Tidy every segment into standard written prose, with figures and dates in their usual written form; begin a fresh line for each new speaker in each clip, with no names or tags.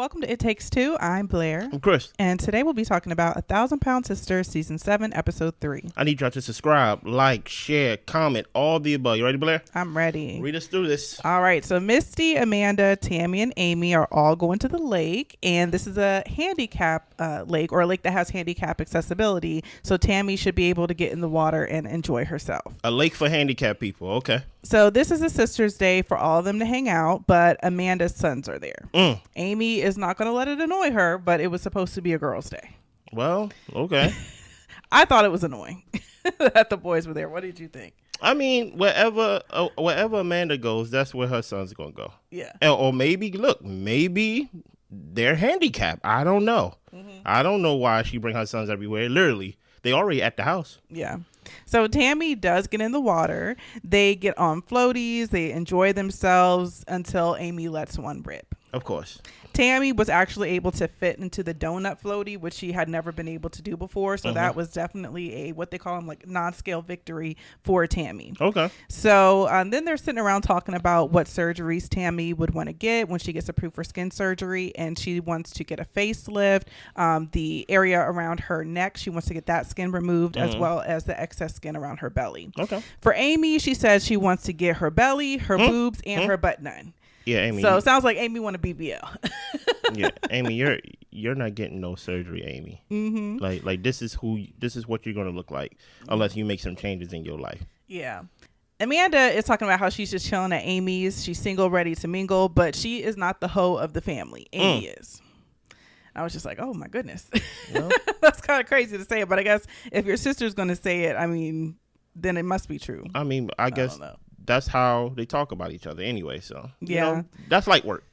Welcome to It Takes Two. I'm Blair.
I'm Chris.
And today we'll be talking about 1,000-Pound Sister, Season 7, Episode 3.
I need y'all to subscribe, like, share, comment, all the above. You ready, Blair?
I'm ready.
Read us through this.
All right. So Misty, Amanda, Tammy, and Amy are all going to the lake. And this is a handicap lake, or a lake that has handicap accessibility. So Tammy should be able to get in the water and enjoy herself.
A lake for handicapped people. Okay.
So this is a sister's day for all of them to hang out, but Amanda's sons are there. Amy is not going to let it annoy her, but it was supposed to be a girl's day.
Well, okay.
I thought it was annoying that the boys were there. What did you think?
I mean, wherever Amanda goes, that's where her son's going to go.
Yeah.
Or maybe they're handicapped. I don't know. I don't know why she bring her sons everywhere. Literally, they already at the house.
Yeah. So Tammy does get in the water. They get on floaties. They enjoy themselves until Amy lets one rip.
Of course.
Tammy was actually able to fit into the donut floaty, which she had never been able to do before. So that was definitely what they call them, like, non-scale victory for Tammy. Okay. So then they're sitting around talking about what surgeries Tammy would want to get when she gets approved for skin surgery. And she wants to get a facelift. The area around her neck, she wants to get that skin removed, as well as the excess skin around her belly. Okay. For Amy, she says she wants to get her belly, her boobs, and her butt done.
Yeah, Amy.
So it sounds like Amy want a BBL.
Yeah, Amy, you're not getting no surgery, Amy. Like this is what you're gonna look like unless you make some changes in your life.
Yeah. Amanda is talking about how she's just chilling at Amy's. She's single, ready to mingle, but she is not the hoe of the family. Amy is. I was just like, oh my goodness. Well, that's kind of crazy to say it, but I guess if your sister's gonna say it, I mean, then it must be true.
I mean, I guess that's how they talk about each other anyway. So yeah, that's light work.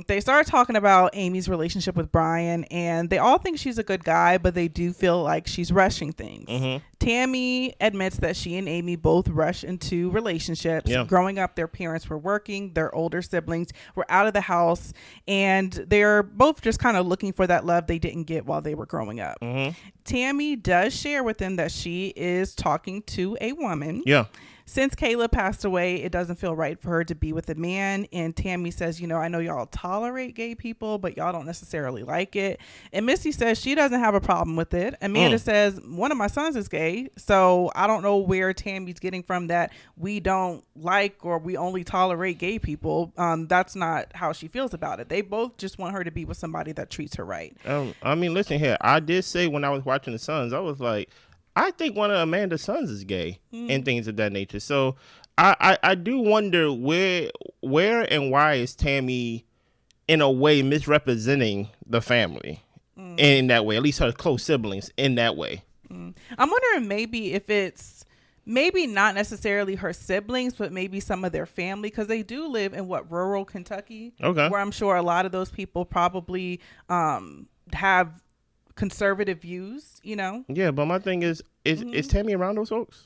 They started talking about Amy's relationship with Brian, and they all think she's a good guy, but they do feel like she's rushing things. Tammy admits that she and Amy both rush into relationships. Yeah. Growing up, their parents were working, their older siblings were out of the house, and they're both just kind of looking for that love they didn't get while they were growing up. Tammy does share with them that she is talking to a woman. Yeah. Since Caleb passed away, it doesn't feel right for her to be with a man. And Tammy says, I know y'all tolerate gay people, but y'all don't necessarily like it. And Missy says she doesn't have a problem with it. Amanda says, one of my sons is gay. So I don't know where Tammy's getting from that we don't like or we only tolerate gay people. That's not how she feels about it. They both just want her to be with somebody that treats her right.
I mean, listen here. I did say when I was watching the Sons, I was like, I think one of Amanda's sons is gay and things of that nature. So I do wonder where and why is Tammy in a way misrepresenting the family in that way, at least her close siblings in that way.
I'm wondering maybe if it's maybe not necessarily her siblings, but maybe some of their family, because they do live in rural Kentucky, where I'm sure a lot of those people probably have conservative views,
Yeah, but my thing is Tammy around those folks?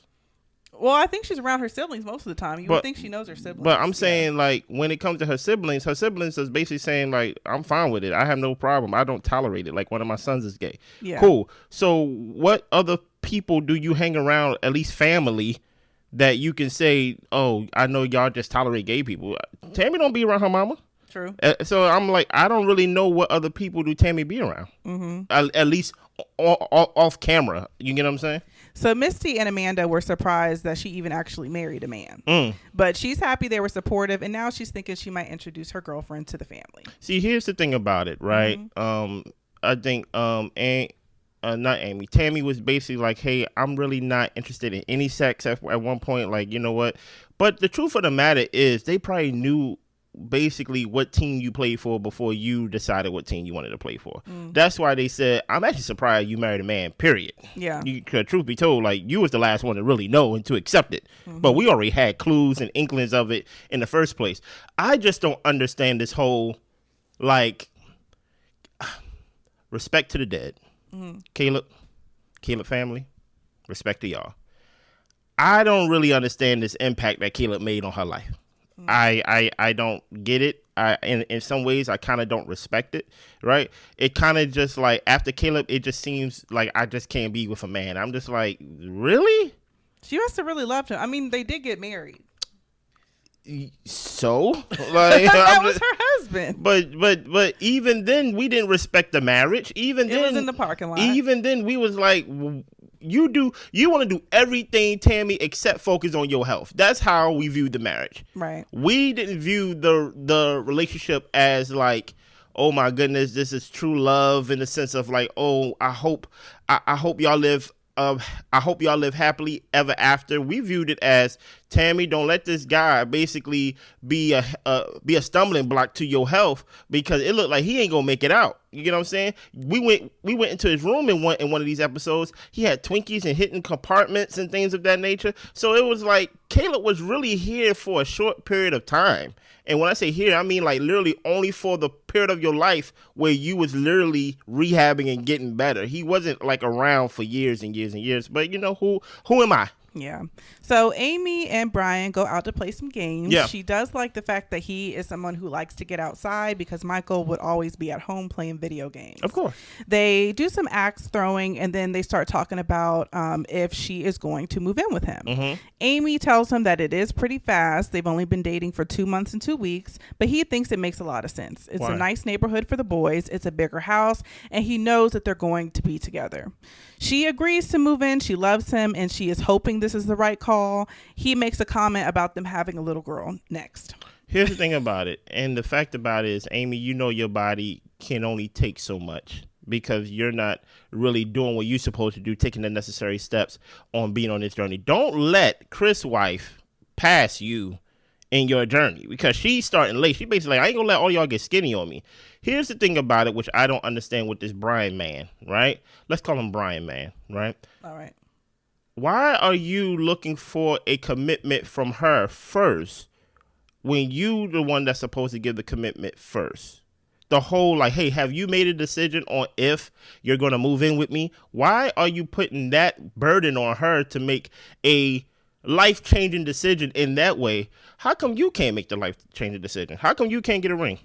Well, I think she's around her siblings most of the time. You would think she knows her siblings.
But I'm saying, like, when it comes to her siblings is basically saying, like, I'm fine with it. I have no problem. I don't tolerate it. Like, one of my sons is gay. Yeah. Cool. So what other people do you hang around, at least family, that you can say, oh, I know y'all just tolerate gay people? Tammy don't be around her mama.
True.
So I'm like, I don't really know what other people do Tammy be around. At least off camera. You get what I'm saying?
So Misty and Amanda were surprised that she even actually married a man. But she's happy they were supportive, and now she's thinking she might introduce her girlfriend to the family.
See, here's the thing about it, right? I think not Amy. Tammy was basically like, hey, I'm really not interested in any sex at one point. Like, you know what? But the truth of the matter is they probably knew basically what team you played for before you decided what team you wanted to play for. That's why they said, I'm actually surprised you married a man, period. Yeah. Truth be told, like, you was the last one to really know and to accept it. But we already had clues and inklings of it in the first place. I just don't understand this whole, like, respect to the dead. Caleb family, respect to y'all. I don't really understand this impact that Caleb made on her life. I don't get it. In some ways, I kind of don't respect it, right? It kind of just like, after Caleb, it just seems like I just can't be with a man. I'm just like, really?
She must have really loved him. I mean, they did get married.
So like
that was her husband.
But even then we didn't respect the marriage. Even then
it was in the parking lot.
Even then we was like, you want to do everything, Tammy, except focus on your health. That's how we viewed the marriage.
Right.
We didn't view the relationship as like, oh my goodness, this is true love, in the sense of like, oh, I hope y'all live. I hope y'all live happily ever after. We viewed it as, Tammy, don't let this guy basically be a stumbling block to your health, because it looked like he ain't gonna make it out. You get what I'm saying? We went into his room in one of these episodes. He had Twinkies and hidden compartments and things of that nature. So it was like Caleb was really here for a short period of time. And when I say here, I mean like literally only for the period of your life where you was literally rehabbing and getting better. He wasn't like around for years and years and years. But you know, who am I?
Yeah. So Amy and Brian go out to play some games.
Yeah.
She does like the fact that he is someone who likes to get outside, because Michael would always be at home playing video games.
Of course.
They do some axe throwing, and then they start talking about if she is going to move in with him. Mm-hmm. Amy tells him that it is pretty fast. They've only been dating for 2 months and 2 weeks, but he thinks it makes a lot of sense. It's
Why?
A nice neighborhood for the boys. It's a bigger house, and he knows that they're going to be together. She agrees to move in. She loves him, and she is hoping this is the right call. He makes a comment about them having a little girl next.
Here's the thing about it, and the fact about it is, Amy, you know your body can only take so much, because you're not really doing what you're supposed to do, taking the necessary steps on being on this journey. Don't let Chris' wife pass you in your journey, because she's starting late. She basically like, I ain't gonna let all y'all get skinny on me. Here's the thing about it, which I don't understand with this Brian man, right? Let's call him Brian man, right?
All right.
Why are you looking for a commitment from her first when you the one that's supposed to give the commitment first? The whole like, hey, have you made a decision on if you're going to move in with me? Why are you putting that burden on her to make a life-changing decision in that way? How come you can't make the life-changing decision? How come you can't get a ring?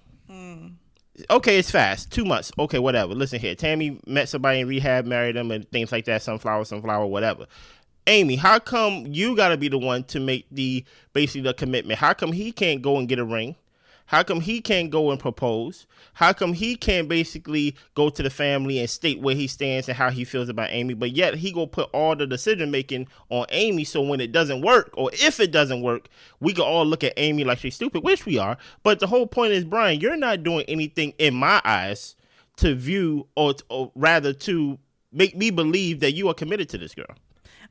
Okay, it's fast. 2 months. Okay, whatever. Listen here. Tammy met somebody in rehab, married them, and things like that. Sunflower, whatever. Amy, how come you got to be the one to make basically the commitment? How come he can't go and get a ring? How come he can't go and propose? How come he can't basically go to the family and state where he stands and how he feels about Amy? But yet he go put all the decision making on Amy. So when it doesn't work, or if it doesn't work, we can all look at Amy like she's stupid, which we are. But the whole point is, Brian, you're not doing anything in my eyes to view or rather to make me believe that you are committed to this girl.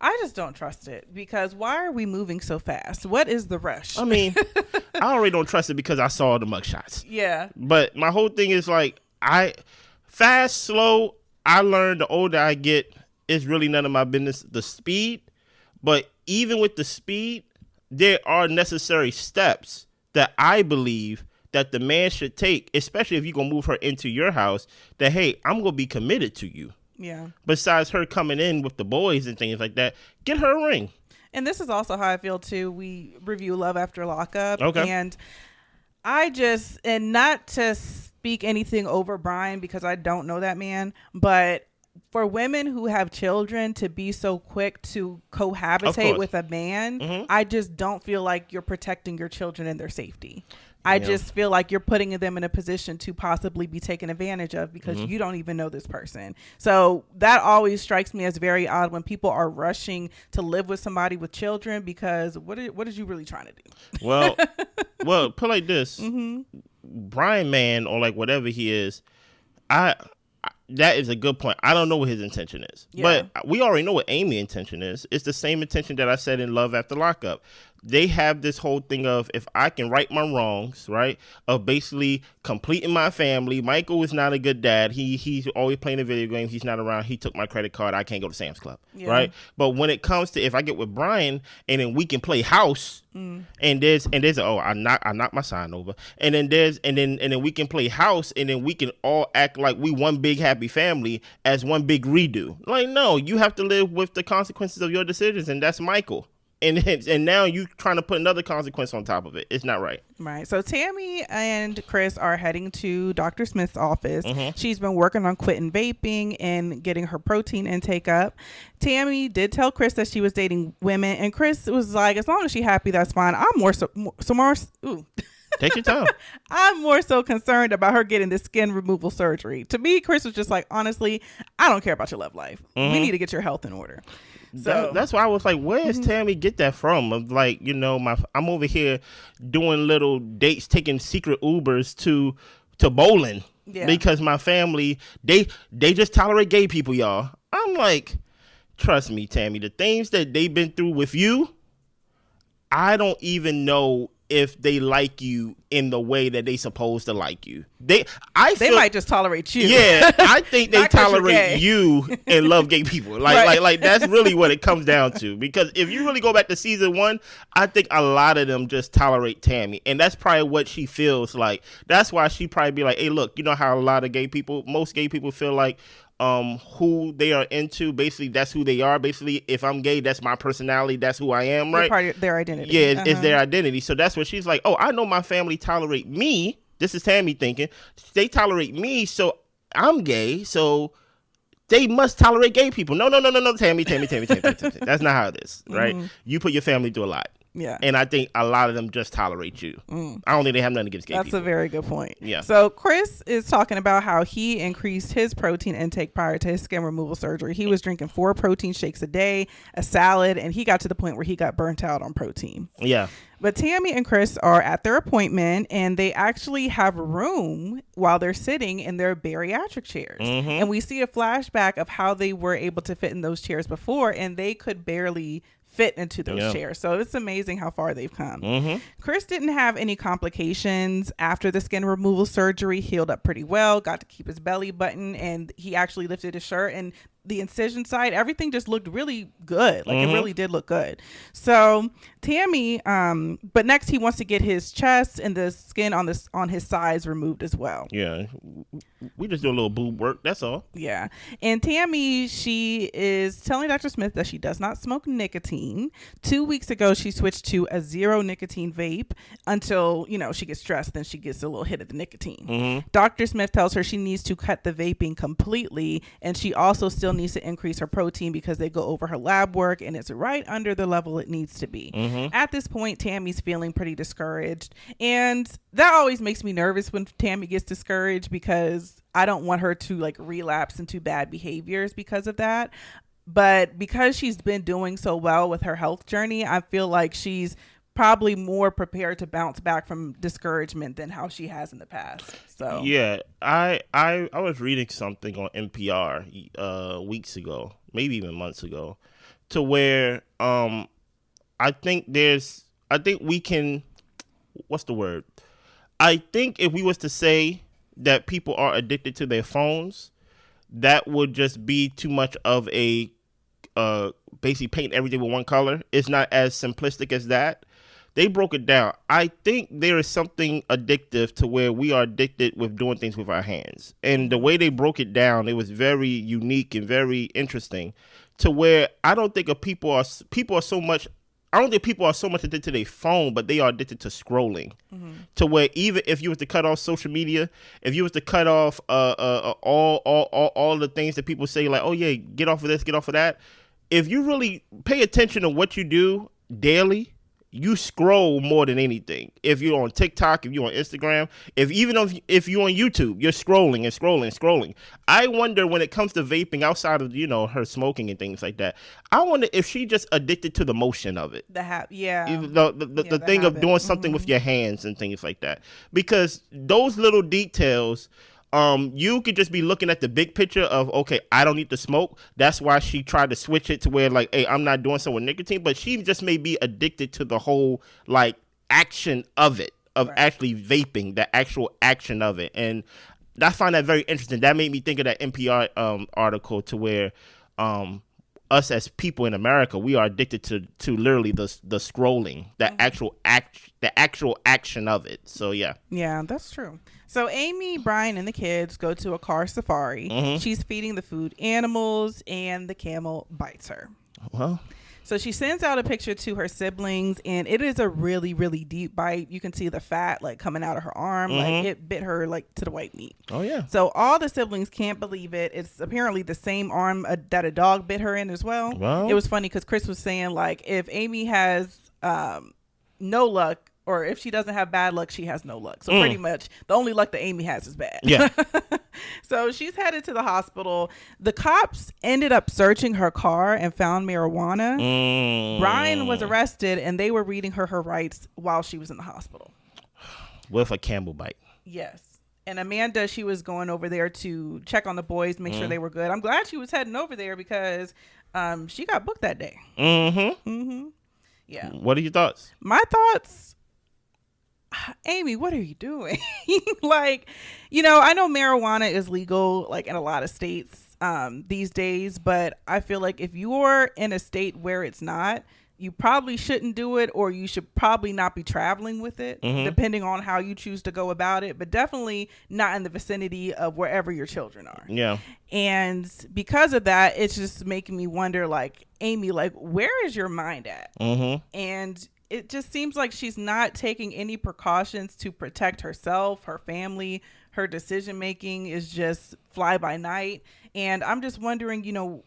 I just don't trust it, because why are we moving so fast? What is the rush?
I mean, I already don't trust it because I saw the mugshots.
Yeah.
But my whole thing is like, fast, slow, I learned the older I get, it's really none of my business, the speed. But even with the speed, there are necessary steps that I believe that the man should take, especially if you're going to move her into your house, that, hey, I'm going to be committed to you.
Yeah.
Besides her coming in with the boys and things like that, get her a ring.
And this is also how I feel too. We review Love After Lockup.
Okay.
And not to speak anything over Brian, because I don't know that man, but for women who have children to be so quick to cohabitate with a man, I just don't feel like you're protecting your children and their safety. I just feel like you're putting them in a position to possibly be taken advantage of, because you don't even know this person. So that always strikes me as very odd when people are rushing to live with somebody with children, because what is you really trying to do?
Well, put like this, Brian man, or like whatever he is, that is a good point. I don't know what his intention is, but we already know what Amy's intention is. It's the same intention that I said in Love After Lockup. They have this whole thing of, if I can right my wrongs, right, of basically completing my family. Michael is not a good dad. He's always playing a video game. He's not around. He took my credit card. I can't go to Sam's Club, right? But when it comes to, if I get with Brian and then we can play house, and there's I knocked my sign over, and then we can play house, and then we can all act like we one big happy family as one big redo. Like, no, you have to live with the consequences of your decisions, and that's Michael. and now you trying to put another consequence on top of it. It's not right.
Right. So Tammy and Chris are heading to Dr. Smith's office. She's been working on quitting vaping and getting her protein intake up. Tammy did tell Chris that she was dating women, and Chris was like, as long as she's happy, that's fine. I'm more
Take your time.
I'm more so concerned about her getting this skin removal surgery. To me, Chris was just like, honestly, I don't care about your love life. We need to get your health in order. So
that's why I was like, where does Tammy get that from? Of like, I'm over here doing little dates, taking secret Ubers to bowling because my family, they just tolerate gay people, y'all. I'm like, trust me, Tammy, the things that they've been through with you, I don't even know if they like you in the way that they supposed to like you. They
might just tolerate you.
Yeah, I think they tolerate you and love gay people. Like that's really what it comes down to. Because if you really go back to season 1, I think a lot of them just tolerate Tammy, and that's probably what she feels like. That's why she probably be like, hey, look, you know how a lot of most gay people feel like who they are into, basically that's who they are. Basically, if I'm gay, that's my personality, that's who I am, right?
Part of their identity.
Yeah, it's their identity. So that's what she's like, oh, I know my family tolerate me. This is Tammy thinking. They tolerate me, so I'm gay, so they must tolerate gay people. No, Tammy. That's not how it is, right? You put your family through a lot.
Yeah.
And I think a lot of them just tolerate you. I don't think they have nothing against gay people.
That's a very good point.
Yeah.
So Chris is talking about how he increased his protein intake prior to his skin removal surgery. He was drinking 4 protein shakes a day, a salad, and he got to the point where he got burnt out on protein.
Yeah.
But Tammy and Chris are at their appointment, and they actually have room while they're sitting in their bariatric chairs. And we see a flashback of how they were able to fit in those chairs before, and they could barely fit into those chairs. So it's amazing how far they've come. Chris didn't have any complications after the skin removal surgery, healed up pretty well, got to keep his belly button, and he actually lifted his shirt, and the incision side, everything just looked really good. Like it really did look good. So Tammy, but next he wants to get his chest and the skin on his sides removed as well.
Yeah. We just do a little boob work. That's all. Yeah.
And Tammy, she is telling Dr. Smith that she does not smoke nicotine. 2 weeks ago, she switched to a 0 nicotine vape until, she gets stressed. Then she gets a little hit of the nicotine. Dr. Smith tells her she needs to cut the vaping completely. And she also still needs to increase her protein because they go over her lab work and it's right under the level it needs to be. At this point, Tammy's feeling pretty discouraged. And that always makes me nervous when Tammy gets discouraged because I don't want her to relapse into bad behaviors because of that. But because she's been doing so well with her health journey, I feel like she's probably more prepared to bounce back from discouragement than how she has in the past. So
yeah, I was reading something on NPR weeks ago, maybe even months ago, to where I think we can, what's the word? I think if we was to say that people are addicted to their phones, that would just be too much of a basically paint everything with one color. It's not as simplistic as that. They broke it down. I think there is something addictive to where we are addicted with doing things with our hands. And the way they broke it down, it was very unique and very interesting, to where I don't think people are so much addicted to their phone, but they are addicted to scrolling. To where even if you was to cut off social media, if you was to cut off all the things that people say, like, oh yeah, get off of this, get off of that. If you really pay attention to what you do daily, you scroll more than anything. If you're on TikTok, if you're on Instagram, if you're on YouTube, you're scrolling and scrolling and scrolling. I wonder when it comes to vaping, outside of her smoking and things like that, I wonder if she just addicted to the motion of it.
The
thing of doing something with your hands and things like that. Because those little details, you could just be looking at the big picture of, okay, I don't need to smoke. That's why she tried to switch it to where, like, hey, I'm not doing something with nicotine, but she just may be addicted to the whole, action of it, of actually vaping, the actual action of it. And I find that very interesting. That made me think of that NPR article, to where us as people in America, we are addicted to literally the scrolling, the actual action of it. So yeah.
Yeah, that's true. So Amy, Brian, and the kids go to a car safari. She's feeding the food animals, and the camel bites her.
Well,
So she sends out a picture to her siblings, and it is a really, really deep bite. You can see the fat like coming out of her arm. Like it bit her like to the white meat.
Oh yeah.
So all the siblings can't believe it. It's apparently the same arm that a dog bit her in as well.
Well,
it was funny because Chris was saying like if Amy has no luck, or if she doesn't have bad luck, she has no luck. So pretty much the only luck that Amy has is bad.
Yeah.
So she's headed to the hospital. The cops ended up searching her car and found marijuana. Brian was arrested, and they were reading her rights while she was in the hospital.
With a camel bite.
Yes. And Amanda, she was going over there to check on the boys, make sure they were good. I'm glad she was heading over there because she got booked that day. Yeah.
What are your thoughts?
My thoughts... Amy, what are you doing? Like, you know, I know marijuana is legal like in a lot of states these days, but I feel like if you're in a state where it's not, you probably shouldn't do it, or you should probably not be traveling with it, depending on how you choose to go about it, but definitely not in the vicinity of wherever your children are.
Yeah.
And because of that, it's just making me wonder, like, Amy, like, where is your mind at? And it just seems like she's not taking any precautions to protect herself, her family. Her decision making is just fly by night. And I'm just wondering, you know,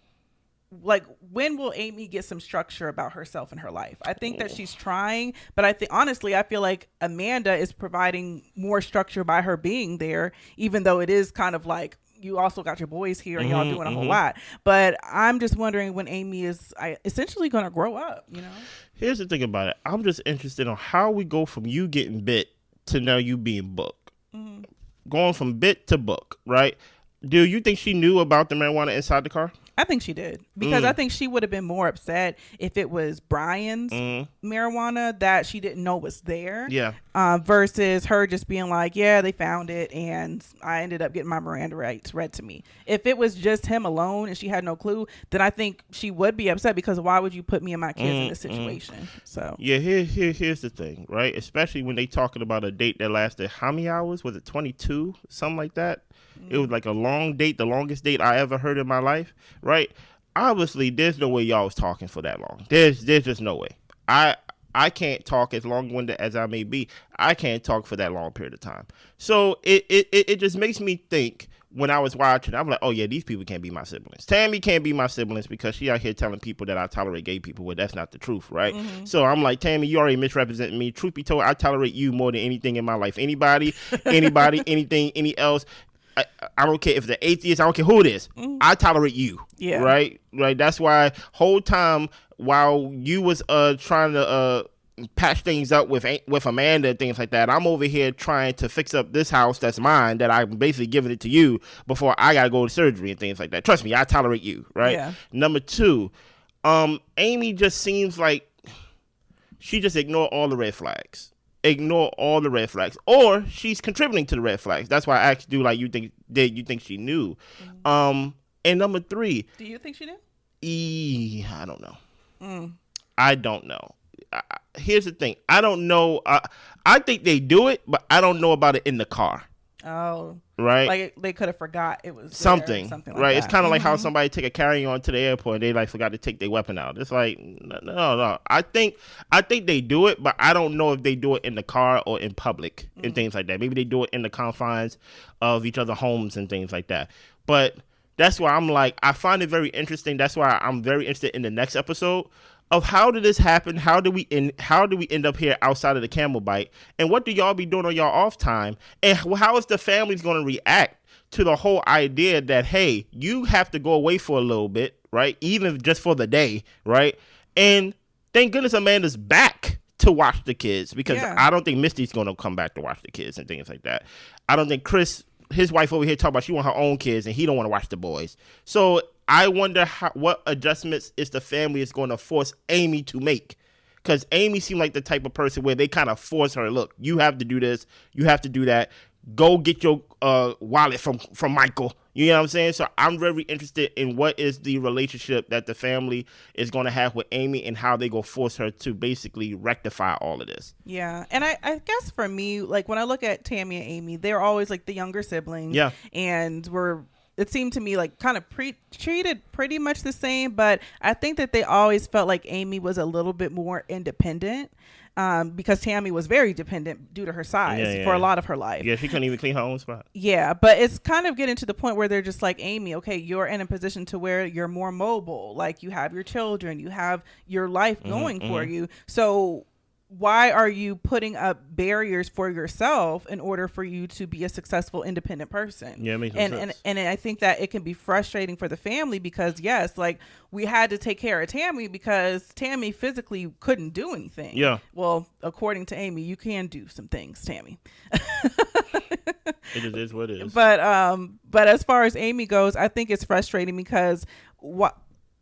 like, when will Amy get some structure about herself and her life? I think that she's trying, but I think honestly, I feel like Amanda is providing more structure by her being there, even though it is kind of like, you also got your boys here and y'all doing a whole lot. But I'm just wondering when Amy is essentially going to grow up, you know?
Here's the thing about it. I'm just interested on how we go from you getting bit to now you being booked. Going from bit to book, right? Do you think she knew about the marijuana inside the car?
I think she did, because I think she would have been more upset if it was Brian's marijuana that she didn't know was there.
Yeah.
Versus her just being like, yeah, they found it and I ended up getting my Miranda rights read to me. If it was just him alone and she had no clue, then I think she would be upset, because why would you put me and my kids in this situation? So
yeah, here's the thing, right? Especially when they talking about a date that lasted how many hours? Was it 22? Something like that? It was like a long date, the longest date I ever heard in my life, right? Obviously, there's no way y'all was talking for that long. There's just no way. I can't talk as long-winded as I may be. I can't talk for that long period of time. So it just makes me think, when I was watching, I'm like, oh yeah, these people can't be my siblings. Tammy can't be my siblings because she out here telling people that I tolerate gay people. Well, that's not the truth, right? So I'm like, Tammy, you already misrepresenting me. Truth be told, I tolerate you more than anything in my life. Anybody, anything, any else. I don't care if they're atheist. I don't care who it is. I tolerate you. Yeah. Right. That's why whole time while you was trying to patch things up with Amanda and things like that, I'm over here trying to fix up this house that's mine, that I'm basically giving it to you before I gotta go to surgery and things like that. Trust me, I tolerate you. Right. Yeah. Number two, Amy just seems like she just ignored all the red flags. Or she's contributing to the red flags. That's why I asked you, like, you think she knew? And number three,
do you think she knew?
I don't know. I don't know. Here's the thing. I don't know. I think they do it, but I don't know about it in the car.
Oh,
right.
Like they could have forgot it was
something
like
right.
That.
It's kind of like how somebody take a carry-on to the airport and they like forgot to take their weapon out. It's like no. I think they do it, but I don't know if they do it in the car or in public and things like that. Maybe they do it in the confines of each other's homes and things like that. But that's why I'm like, I find it very interesting. That's why I'm very interested in the next episode of how did this happen? How do we end up here outside of the camel bite? And what do y'all be doing on y'all off time? And how is the families going to react to the whole idea that, hey, you have to go away for a little bit, right? Even just for the day, right? And thank goodness Amanda's back to watch the kids, because I don't think Misty's going to come back to watch the kids and things like that. I don't think Chris, his wife over here, talking about she want her own kids and he don't want to watch the boys. So I wonder what adjustments is the family is going to force Amy to make, because Amy seemed like the type of person where they kind of force her. Look, you have to do this, you have to do that. Go get your wallet from Michael. You know what I'm saying? So I'm very interested in what is the relationship that the family is going to have with Amy and how they go force her to basically rectify all of this.
Yeah. And I guess for me, like when I look at Tammy and Amy, they're always like the younger siblings. Yeah. And we're it seemed to me like kind of treated pretty much the same, but I think that they always felt like Amy was a little bit more independent. Because Tammy was very dependent due to her size for a lot of her life.
Yeah, she couldn't even clean her own spot.
Yeah, but it's kind of getting to the point where they're just like, Amy, okay, you're in a position to where you're more mobile. Like, you have your children, you have your life going for you. So why are you putting up barriers for yourself in order for you to be a successful independent person?
Yeah, it makes sense.
And I think that it can be frustrating for the family because, yes, like, we had to take care of Tammy because Tammy physically couldn't do anything.
Yeah.
Well, according to Amy, you can do some things, Tammy.
It is what it is.
But as far as Amy goes, I think it's frustrating because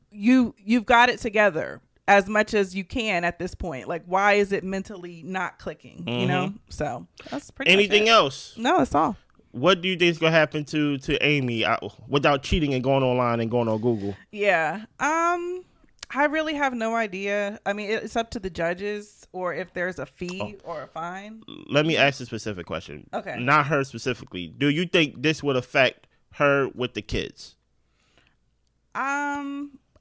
you've got it together as much as you can at this point. Like, why is it mentally not clicking? You know? So that's pretty
Anything
much
else?
No, that's all.
What do you think is gonna happen to Amy without cheating and going online and going on Google?
Yeah. I really have no idea. I mean, it's up to the judges or if there's a fee or a fine.
Let me ask a specific question.
Okay.
Not her specifically. Do you think this would affect her with the kids?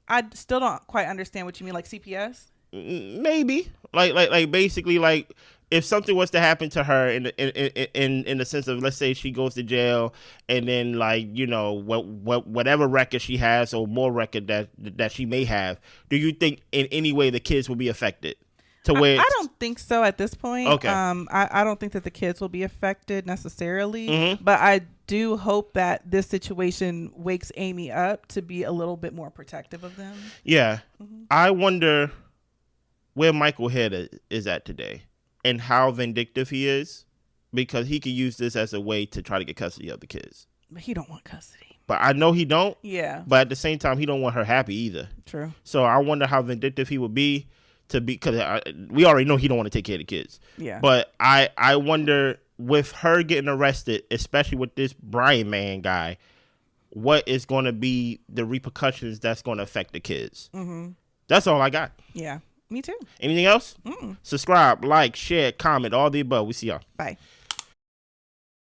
I still don't quite understand what you mean, like CPS?
Maybe. Like basically, like, if something was to happen to her in the sense of, let's say she goes to jail and then, like, you know, whatever record she has or more record that she may have, do you think in any way the kids will be affected? To where
I don't think so at this point.
Okay.
I don't think that the kids will be affected necessarily, but I do hope that this situation wakes Amy up to be a little bit more protective of them.
Yeah. I wonder where Michael Head is at today and how vindictive he is, because he could use this as a way to try to get custody of the kids.
But he don't want custody.
But I know he don't.
Yeah.
But at the same time, he don't want her happy either.
True.
So I wonder how vindictive he would be because we already know he don't want to take care of the kids.
Yeah.
But I wonder, with her getting arrested, especially with this Brian man guy, what is going to be the repercussions that's going to affect the kids. That's all I got.
Yeah. Me too.
Anything else? Subscribe, like, share, comment, all the above. We see y'all.
Bye.